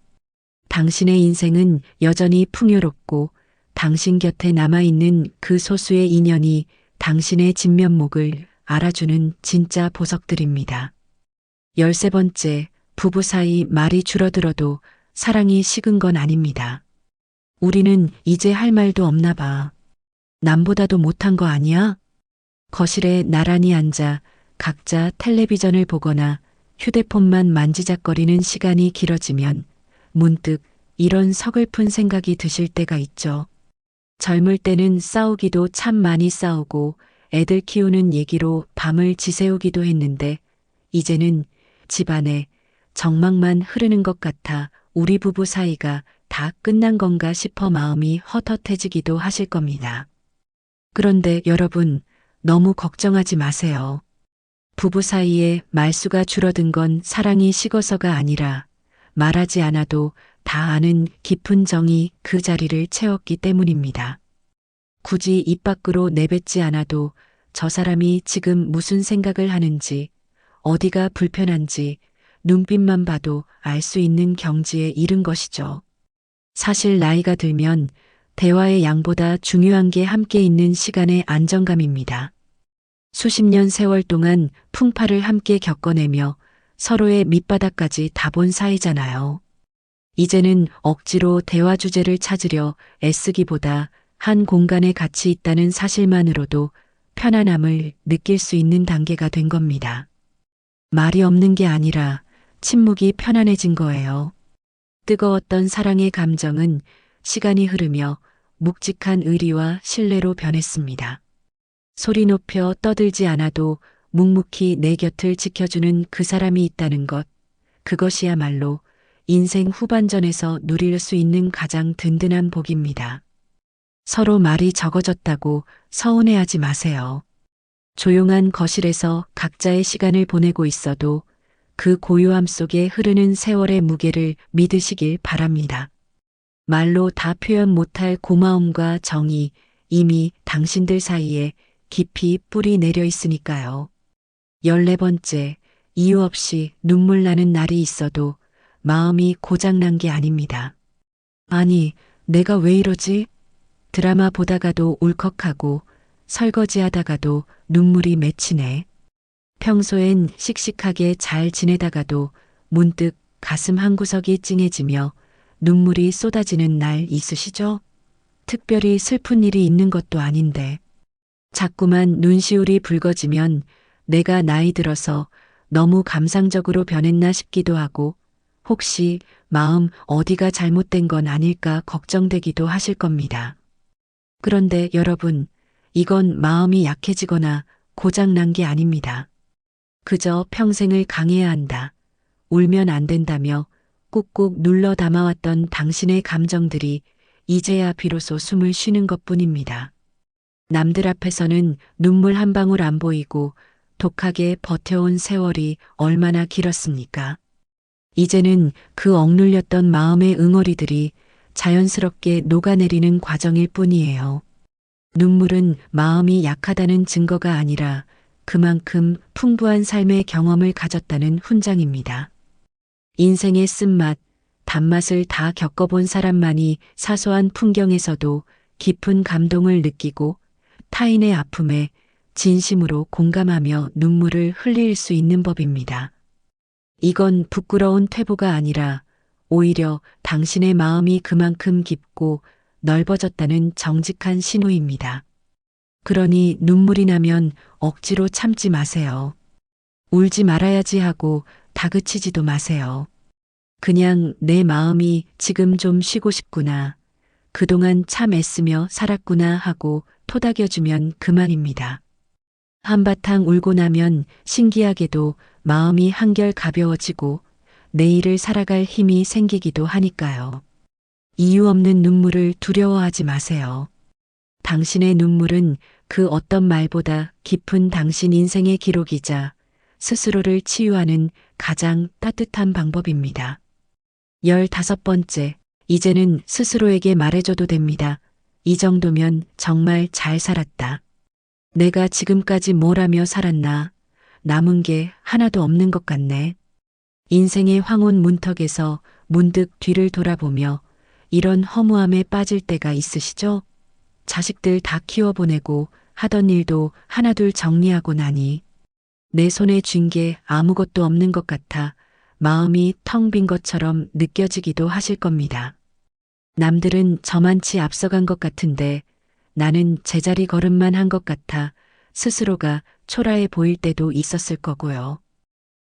당신의 인생은 여전히 풍요롭고 당신 곁에 남아있는 그 소수의 인연이 당신의 진면목을 알아주는 진짜 보석들입니다. 13번째, 부부 사이 말이 줄어들어도 사랑이 식은 건 아닙니다. 우리는 이제 할 말도 없나 봐. 남보다도 못한 거 아니야? 거실에 나란히 앉아 각자 텔레비전을 보거나 휴대폰만 만지작거리는 시간이 길어지면 문득 이런 서글픈 생각이 드실 때가 있죠. 젊을 때는 싸우기도 참 많이 싸우고 애들 키우는 얘기로 밤을 지새우기도 했는데 이제는 집안에 정막만 흐르는 것 같아 우리 부부 사이가 다 끝난 건가 싶어 마음이 헛헛해지기도 하실 겁니다. 그런데 여러분, 너무 걱정하지 마세요. 부부 사이에 말수가 줄어든 건 사랑이 식어서가 아니라 말하지 않아도 다 아는 깊은 정이 그 자리를 채웠기 때문입니다. 굳이 입 밖으로 내뱉지 않아도 저 사람이 지금 무슨 생각을 하는지, 어디가 불편한지 눈빛만 봐도 알 수 있는 경지에 이른 것이죠. 사실 나이가 들면 대화의 양보다 중요한 게 함께 있는 시간의 안정감입니다. 수십 년 세월 동안 풍파를 함께 겪어내며 서로의 밑바닥까지 다 본 사이잖아요. 이제는 억지로 대화 주제를 찾으려 애쓰기보다 한 공간에 같이 있다는 사실만으로도 편안함을 느낄 수 있는 단계가 된 겁니다. 말이 없는 게 아니라 침묵이 편안해진 거예요. 뜨거웠던 사랑의 감정은 시간이 흐르며 묵직한 의리와 신뢰로 변했습니다. 소리 높여 떠들지 않아도 묵묵히 내 곁을 지켜주는 그 사람이 있다는 것, 그것이야말로 인생 후반전에서 누릴 수 있는 가장 든든한 복입니다. 서로 말이 적어졌다고 서운해하지 마세요. 조용한 거실에서 각자의 시간을 보내고 있어도 그 고요함 속에 흐르는 세월의 무게를 믿으시길 바랍니다. 말로 다 표현 못할 고마움과 정이 이미 당신들 사이에 깊이 뿌리 내려 있으니까요. 14번째, 이유 없이 눈물 나는 날이 있어도 마음이 고장난 게 아닙니다. 아니, 내가 왜 이러지? 드라마 보다가도 울컥하고 설거지 하다가도 눈물이 맺히네. 평소엔 씩씩하게 잘 지내다가도 문득 가슴 한구석이 찡해지며 눈물이 쏟아지는 날 있으시죠? 특별히 슬픈 일이 있는 것도 아닌데 자꾸만 눈시울이 붉어지면 내가 나이 들어서 너무 감상적으로 변했나 싶기도 하고 혹시 마음 어디가 잘못된 건 아닐까 걱정되기도 하실 겁니다. 그런데 여러분, 이건 마음이 약해지거나 고장난 게 아닙니다. 그저 평생을 강해야 한다. 울면 안 된다며 꾹꾹 눌러 담아왔던 당신의 감정들이 이제야 비로소 숨을 쉬는 것뿐입니다. 남들 앞에서는 눈물 한 방울 안 보이고 독하게 버텨온 세월이 얼마나 길었습니까? 이제는 그 억눌렸던 마음의 응어리들이 자연스럽게 녹아내리는 과정일 뿐이에요. 눈물은 마음이 약하다는 증거가 아니라 그만큼 풍부한 삶의 경험을 가졌다는 훈장입니다. 인생의 쓴맛, 단맛을 다 겪어본 사람만이 사소한 풍경에서도 깊은 감동을 느끼고 타인의 아픔에 진심으로 공감하며 눈물을 흘릴 수 있는 법입니다. 이건 부끄러운 퇴보가 아니라 오히려 당신의 마음이 그만큼 깊고 넓어졌다는 정직한 신호입니다. 그러니 눈물이 나면 억지로 참지 마세요. 울지 말아야지 하고 다그치지도 마세요. 그냥 내 마음이 지금 좀 쉬고 싶구나. 그동안 참 애쓰며 살았구나 하고 토닥여주면 그만입니다. 한바탕 울고 나면 신기하게도 마음이 한결 가벼워지고 내일을 살아갈 힘이 생기기도 하니까요. 이유 없는 눈물을 두려워하지 마세요. 당신의 눈물은 그 어떤 말보다 깊은 당신 인생의 기록이자 스스로를 치유하는 가장 따뜻한 방법입니다. 15번째, 이제는 스스로에게 말해줘도 됩니다. 이 정도면 정말 잘 살았다. 내가 지금까지 뭘 하며 살았나? 남은 게 하나도 없는 것 같네. 인생의 황혼 문턱에서 문득 뒤를 돌아보며 이런 허무함에 빠질 때가 있으시죠? 자식들 다 키워보내고 하던 일도 하나둘 정리하고 나니 내 손에 쥔 게 아무것도 없는 것 같아 마음이 텅 빈 것처럼 느껴지기도 하실 겁니다. 남들은 저만치 앞서간 것 같은데 나는 제자리 걸음만 한 것 같아 스스로가 초라해 보일 때도 있었을 거고요.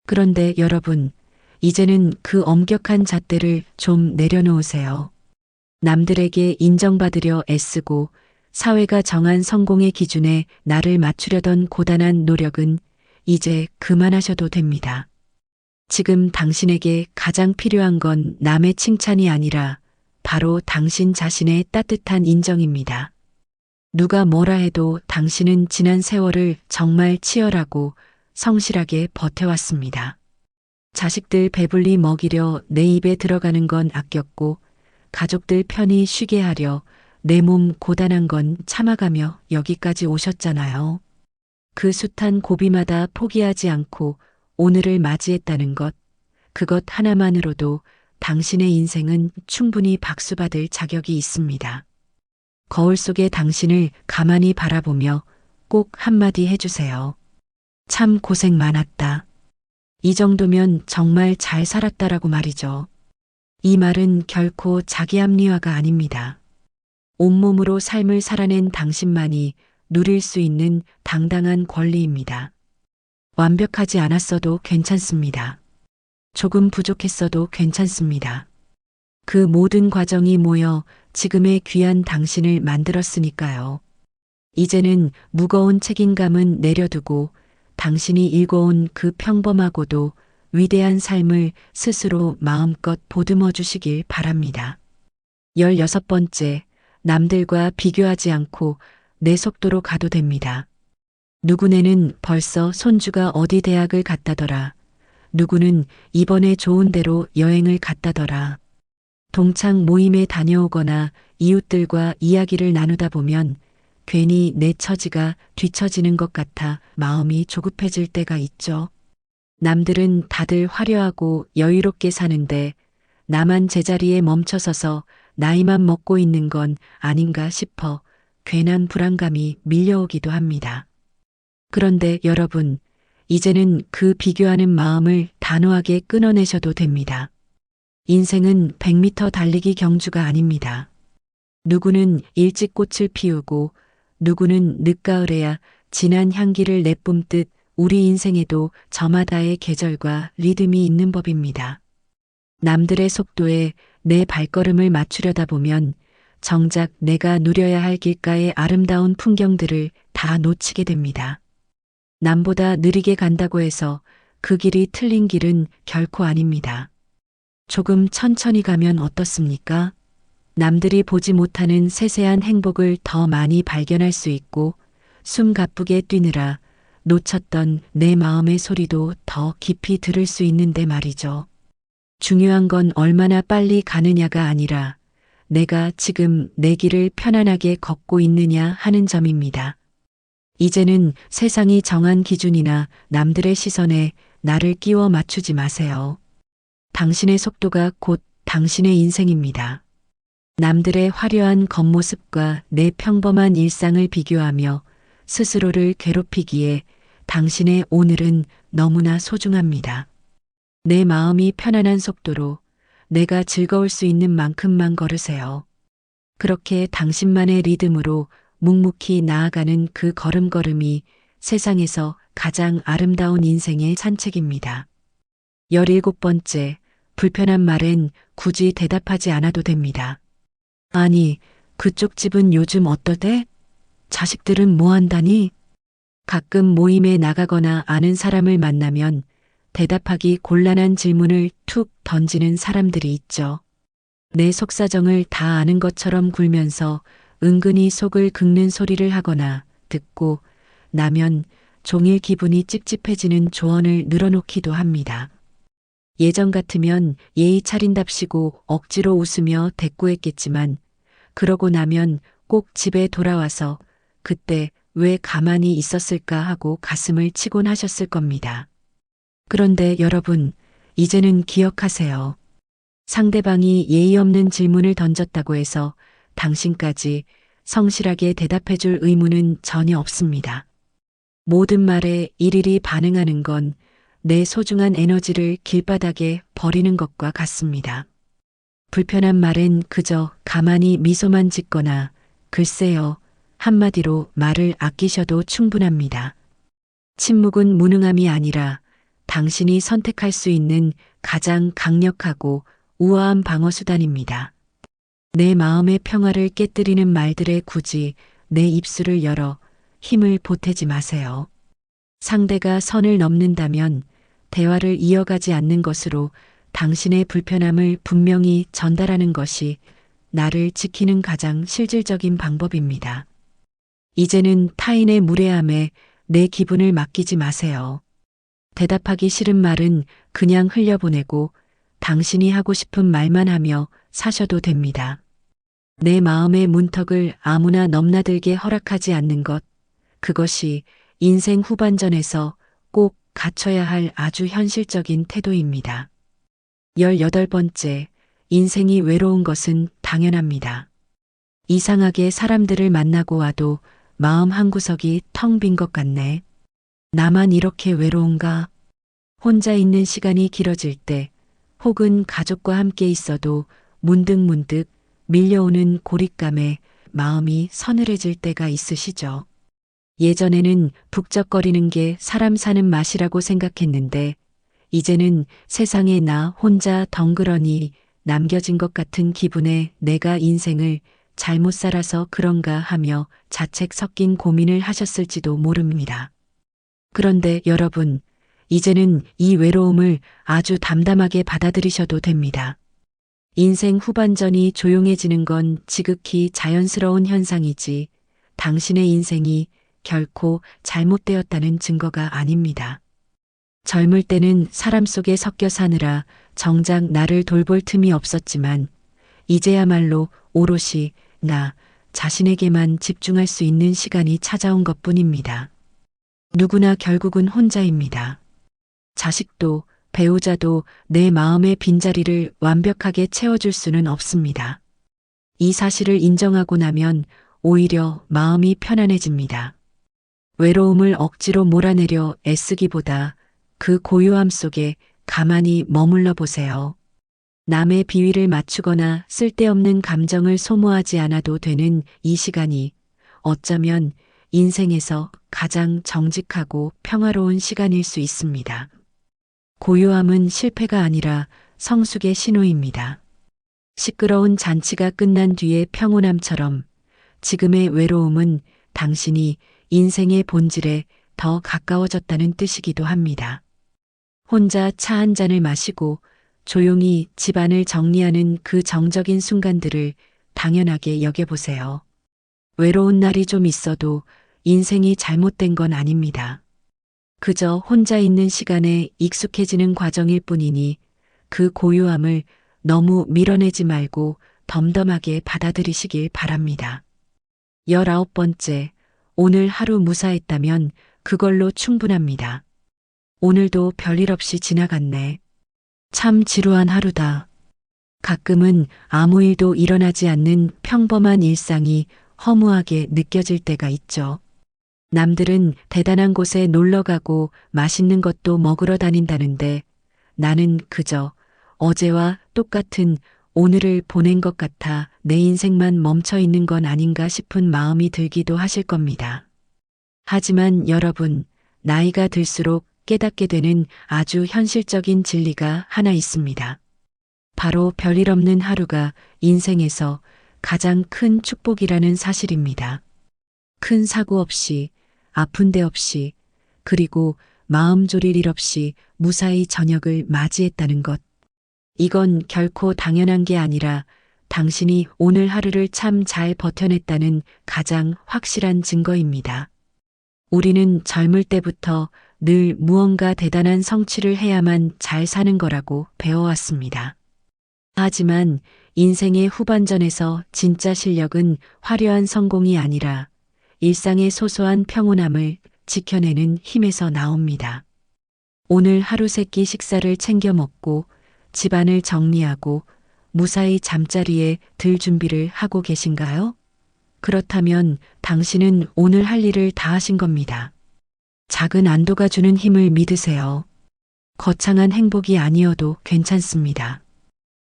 그런데 여러분, 이제는 그 엄격한 잣대를 좀 내려놓으세요. 남들에게 인정받으려 애쓰고 사회가 정한 성공의 기준에 나를 맞추려던 고단한 노력은 이제 그만하셔도 됩니다. 지금 당신에게 가장 필요한 건 남의 칭찬이 아니라 바로 당신 자신의 따뜻한 인정입니다. 누가 뭐라 해도 당신은 지난 세월을 정말 치열하고 성실하게 버텨왔습니다. 자식들 배불리 먹이려 내 입에 들어가는 건 아꼈고 가족들 편히 쉬게 하려 내 몸 고단한 건 참아가며 여기까지 오셨잖아요. 그 숱한 고비마다 포기하지 않고 오늘을 맞이했다는 것, 그것 하나만으로도 당신의 인생은 충분히 박수받을 자격이 있습니다. 거울 속의 당신을 가만히 바라보며 꼭 한마디 해주세요. 참 고생 많았다. 이 정도면 정말 잘 살았다라고 말이죠. 이 말은 결코 자기 합리화가 아닙니다. 온몸으로 삶을 살아낸 당신만이 누릴 수 있는 당당한 권리입니다. 완벽하지 않았어도 괜찮습니다. 조금 부족했어도 괜찮습니다. 그 모든 과정이 모여 지금의 귀한 당신을 만들었으니까요. 이제는 무거운 책임감은 내려두고 당신이 일궈온 그 평범하고도 위대한 삶을 스스로 마음껏 보듬어 주시길 바랍니다. 16번째, 남들과 비교하지 않고 내 속도로 가도 됩니다. 누구네는 벌써 손주가 어디 대학을 갔다더라. 누구는 이번에 좋은 데로 여행을 갔다더라. 동창 모임에 다녀오거나 이웃들과 이야기를 나누다 보면 괜히 내 처지가 뒤처지는 것 같아 마음이 조급해질 때가 있죠. 남들은 다들 화려하고 여유롭게 사는데 나만 제자리에 멈춰서서 나이만 먹고 있는 건 아닌가 싶어 괜한 불안감이 밀려오기도 합니다. 그런데 여러분, 이제는 그 비교하는 마음을 단호하게 끊어내셔도 됩니다. 인생은 100m 달리기 경주가 아닙니다. 누구는 일찍 꽃을 피우고 누구는 늦가을에야 진한 향기를 내뿜듯 우리 인생에도 저마다의 계절과 리듬이 있는 법입니다. 남들의 속도에 내 발걸음을 맞추려다 보면 정작 내가 누려야 할 길가의 아름다운 풍경들을 다 놓치게 됩니다. 남보다 느리게 간다고 해서 그 길이 틀린 길은 결코 아닙니다. 조금 천천히 가면 어떻습니까? 남들이 보지 못하는 세세한 행복을 더 많이 발견할 수 있고 숨 가쁘게 뛰느라 놓쳤던 내 마음의 소리도 더 깊이 들을 수 있는데 말이죠. 중요한 건 얼마나 빨리 가느냐가 아니라 내가 지금 내 길을 편안하게 걷고 있느냐 하는 점입니다. 이제는 세상이 정한 기준이나 남들의 시선에 나를 끼워 맞추지 마세요. 당신의 속도가 곧 당신의 인생입니다. 남들의 화려한 겉모습과 내 평범한 일상을 비교하며 스스로를 괴롭히기에 당신의 오늘은 너무나 소중합니다. 내 마음이 편안한 속도로 내가 즐거울 수 있는 만큼만 걸으세요. 그렇게 당신만의 리듬으로 묵묵히 나아가는 그 걸음걸음이 세상에서 가장 아름다운 인생의 산책입니다. 17번째, 불편한 말엔 굳이 대답하지 않아도 됩니다. 아니, 그쪽 집은 요즘 어떠대? 자식들은 뭐 한다니? 가끔 모임에 나가거나 아는 사람을 만나면 대답하기 곤란한 질문을 툭 던지는 사람들이 있죠. 내 속사정을 다 아는 것처럼 굴면서 은근히 속을 긁는 소리를 하거나 듣고 나면 종일 기분이 찝찝해지는 조언을 늘어놓기도 합니다. 예전 같으면 예의 차린답시고 억지로 웃으며 대꾸했겠지만 그러고 나면 꼭 집에 돌아와서 그때 왜 가만히 있었을까 하고 가슴을 치곤 하셨을 겁니다. 그런데 여러분, 이제는 기억하세요. 상대방이 예의 없는 질문을 던졌다고 해서 당신까지 성실하게 대답해줄 의무는 전혀 없습니다. 모든 말에 일일이 반응하는 건 내 소중한 에너지를 길바닥에 버리는 것과 같습니다. 불편한 말엔 그저 가만히 미소만 짓거나 글쎄요, 한마디로 말을 아끼셔도 충분합니다. 침묵은 무능함이 아니라 당신이 선택할 수 있는 가장 강력하고 우아한 방어수단입니다. 내 마음의 평화를 깨뜨리는 말들에 굳이 내 입술을 열어 힘을 보태지 마세요. 상대가 선을 넘는다면 대화를 이어가지 않는 것으로 당신의 불편함을 분명히 전달하는 것이 나를 지키는 가장 실질적인 방법입니다. 이제는 타인의 무례함에 내 기분을 맡기지 마세요. 대답하기 싫은 말은 그냥 흘려보내고 당신이 하고 싶은 말만 하며 사셔도 됩니다. 내 마음의 문턱을 아무나 넘나들게 허락하지 않는 것, 그것이 인생 후반전에서 꼭 갖춰야 할 아주 현실적인 태도입니다. 18번째, 인생이 외로운 것은 당연합니다. 이상하게 사람들을 만나고 와도 마음 한구석이 텅 빈 것 같네. 나만 이렇게 외로운가? 혼자 있는 시간이 길어질 때, 혹은 가족과 함께 있어도 문득문득 밀려오는 고립감에 마음이 서늘해질 때가 있으시죠? 예전에는 북적거리는 게 사람 사는 맛이라고 생각했는데, 이제는 세상에 나 혼자 덩그러니 남겨진 것 같은 기분에 내가 인생을 잘못 살아서 그런가 하며 자책 섞인 고민을 하셨을지도 모릅니다. 그런데 여러분, 이제는 이 외로움을 아주 담담하게 받아들이셔도 됩니다. 인생 후반전이 조용해지는 건 지극히 자연스러운 현상이지 당신의 인생이 결코 잘못되었다는 증거가 아닙니다. 젊을 때는 사람 속에 섞여 사느라 정작 나를 돌볼 틈이 없었지만 이제야말로 오롯이 나 자신에게만 집중할 수 있는 시간이 찾아온 것뿐입니다. 누구나 결국은 혼자입니다. 자식도 배우자도 내 마음의 빈자리를 완벽하게 채워줄 수는 없습니다. 이 사실을 인정하고 나면 오히려 마음이 편안해집니다. 외로움을 억지로 몰아내려 애쓰기보다 그 고요함 속에 가만히 머물러 보세요. 남의 비위를 맞추거나 쓸데없는 감정을 소모하지 않아도 되는 이 시간이 어쩌면 인생에서 가장 정직하고 평화로운 시간일 수 있습니다. 고요함은 실패가 아니라 성숙의 신호입니다. 시끄러운 잔치가 끝난 뒤의 평온함처럼 지금의 외로움은 당신이 인생의 본질에 더 가까워졌다는 뜻이기도 합니다. 혼자 차 한 잔을 마시고 조용히 집안을 정리하는 그 정적인 순간들을 당연하게 여겨보세요. 외로운 날이 좀 있어도 인생이 잘못된 건 아닙니다. 그저 혼자 있는 시간에 익숙해지는 과정일 뿐이니 그 고요함을 너무 밀어내지 말고 덤덤하게 받아들이시길 바랍니다. 19번째, 오늘 하루 무사했다면 그걸로 충분합니다. 오늘도 별일 없이 지나갔네. 참 지루한 하루다. 가끔은 아무 일도 일어나지 않는 평범한 일상이 허무하게 느껴질 때가 있죠. 남들은 대단한 곳에 놀러 가고 맛있는 것도 먹으러 다닌다는데 나는 그저 어제와 똑같은 오늘을 보낸 것 같아 내 인생만 멈춰 있는 건 아닌가 싶은 마음이 들기도 하실 겁니다. 하지만 여러분, 나이가 들수록 깨닫게 되는 아주 현실적인 진리가 하나 있습니다. 바로 별일 없는 하루가 인생에서 가장 큰 축복이라는 사실입니다. 큰 사고 없이, 아픈 데 없이, 그리고 마음 졸일 일 없이 무사히 저녁을 맞이했다는 것. 이건 결코 당연한 게 아니라 당신이 오늘 하루를 참 잘 버텨냈다는 가장 확실한 증거입니다. 우리는 젊을 때부터 늘 무언가 대단한 성취를 해야만 잘 사는 거라고 배워왔습니다. 하지만 인생의 후반전에서 진짜 실력은 화려한 성공이 아니라 일상의 소소한 평온함을 지켜내는 힘에서 나옵니다. 오늘 하루 세끼 식사를 챙겨 먹고 집안을 정리하고 무사히 잠자리에 들 준비를 하고 계신가요? 그렇다면 당신은 오늘 할 일을 다 하신 겁니다. 작은 안도가 주는 힘을 믿으세요. 거창한 행복이 아니어도 괜찮습니다.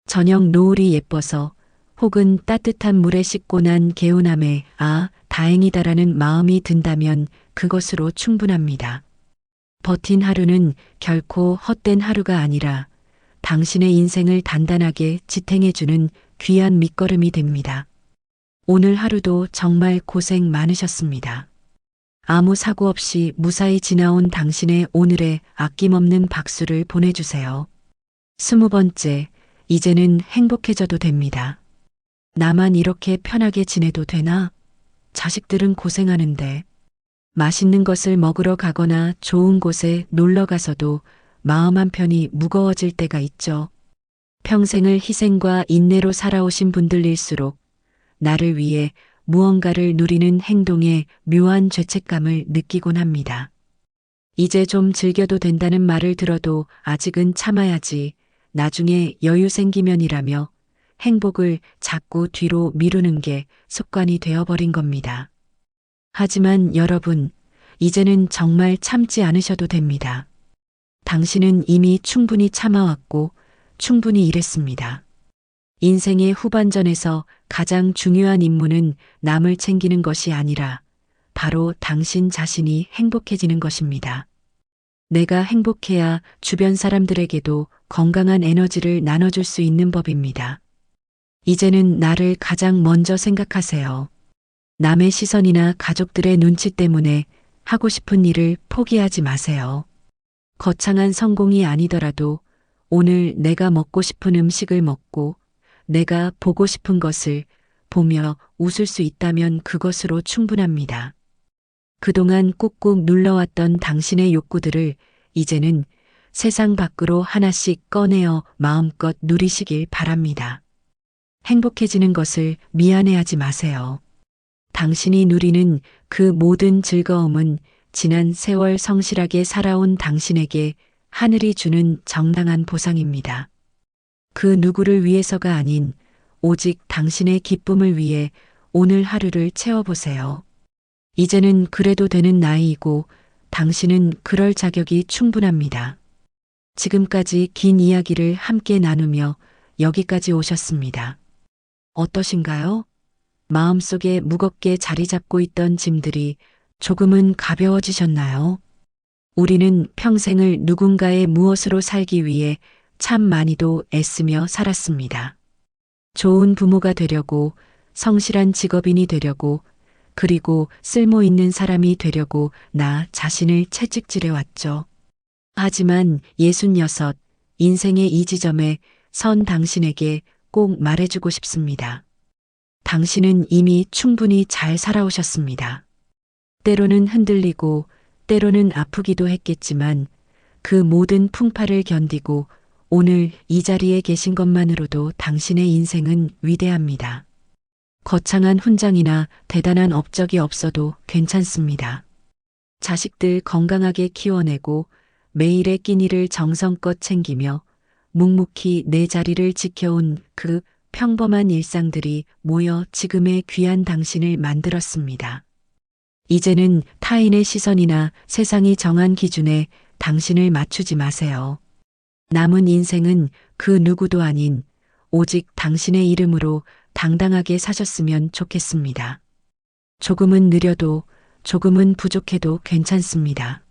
저녁 노을이 예뻐서 혹은 따뜻한 물에 씻고 난 개운함에 아, 다행이다라는 마음이 든다면 그것으로 충분합니다. 버틴 하루는 결코 헛된 하루가 아니라 당신의 인생을 단단하게 지탱해주는 귀한 밑거름이 됩니다. 오늘 하루도 정말 고생 많으셨습니다. 아무 사고 없이 무사히 지나온 당신의 오늘에 아낌없는 박수를 보내주세요. 20번째, 이제는 행복해져도 됩니다. 나만 이렇게 편하게 지내도 되나? 자식들은 고생하는데. 맛있는 것을 먹으러 가거나 좋은 곳에 놀러 가서도 마음 한편이 무거워질 때가 있죠. 평생을 희생과 인내로 살아오신 분들일수록 나를 위해 무언가를 누리는 행동에 묘한 죄책감을 느끼곤 합니다. 이제 좀 즐겨도 된다는 말을 들어도 아직은 참아야지. 나중에 여유 생기면이라며 행복을 자꾸 뒤로 미루는 게 습관이 되어버린 겁니다. 하지만 여러분, 이제는 정말 참지 않으셔도 됩니다. 당신은 이미 충분히 참아왔고 충분히 일했습니다. 인생의 후반전에서 가장 중요한 임무는 남을 챙기는 것이 아니라 바로 당신 자신이 행복해지는 것입니다. 내가 행복해야 주변 사람들에게도 건강한 에너지를 나눠줄 수 있는 법입니다. 이제는 나를 가장 먼저 생각하세요. 남의 시선이나 가족들의 눈치 때문에 하고 싶은 일을 포기하지 마세요. 거창한 성공이 아니더라도 오늘 내가 먹고 싶은 음식을 먹고 내가 보고 싶은 것을 보며 웃을 수 있다면 그것으로 충분합니다. 그동안 꾹꾹 눌러왔던 당신의 욕구들을 이제는 세상 밖으로 하나씩 꺼내어 마음껏 누리시길 바랍니다. 행복해지는 것을 미안해하지 마세요. 당신이 누리는 그 모든 즐거움은 지난 세월 성실하게 살아온 당신에게 하늘이 주는 정당한 보상입니다. 그 누구를 위해서가 아닌 오직 당신의 기쁨을 위해 오늘 하루를 채워보세요. 이제는 그래도 되는 나이이고 당신은 그럴 자격이 충분합니다. 지금까지 긴 이야기를 함께 나누며 여기까지 오셨습니다. 어떠신가요? 마음속에 무겁게 자리 잡고 있던 짐들이 조금은 가벼워지셨나요? 우리는 평생을 누군가의 무엇으로 살기 위해 참 많이도 애쓰며 살았습니다. 좋은 부모가 되려고, 성실한 직업인이 되려고, 그리고 쓸모 있는 사람이 되려고 나 자신을 채찍질해 왔죠. 하지만 66, 인생의 이 지점에 선 당신에게 꼭 말해주고 싶습니다. 당신은 이미 충분히 잘 살아오셨습니다. 때로는 흔들리고 때로는 아프기도 했겠지만 그 모든 풍파를 견디고 오늘 이 자리에 계신 것만으로도 당신의 인생은 위대합니다. 거창한 훈장이나 대단한 업적이 없어도 괜찮습니다. 자식들 건강하게 키워내고 매일의 끼니를 정성껏 챙기며 묵묵히 내 자리를 지켜온 그 평범한 일상들이 모여 지금의 귀한 당신을 만들었습니다. 이제는 타인의 시선이나 세상이 정한 기준에 당신을 맞추지 마세요. 남은 인생은 그 누구도 아닌 오직 당신의 이름으로 당당하게 사셨으면 좋겠습니다. 조금은 느려도 조금은 부족해도 괜찮습니다.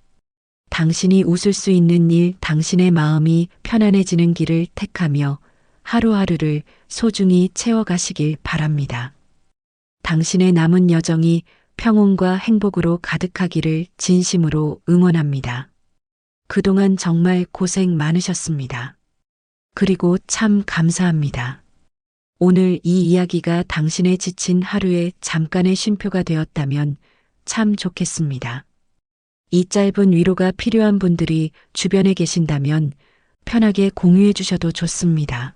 당신이 웃을 수 있는 일, 당신의 마음이 편안해지는 길을 택하며 하루하루를 소중히 채워가시길 바랍니다. 당신의 남은 여정이 평온과 행복으로 가득하기를 진심으로 응원합니다. 그동안 정말 고생 많으셨습니다. 그리고 참 감사합니다. 오늘 이 이야기가 당신의 지친 하루에 잠깐의 쉼표가 되었다면 참 좋겠습니다. 이 짧은 위로가 필요한 분들이 주변에 계신다면 편하게 공유해 주셔도 좋습니다.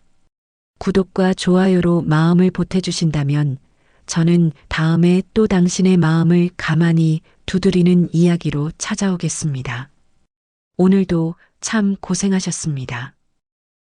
구독과 좋아요로 마음을 보태주신다면 저는 다음에 또 당신의 마음을 가만히 두드리는 이야기로 찾아오겠습니다. 오늘도 참 고생하셨습니다.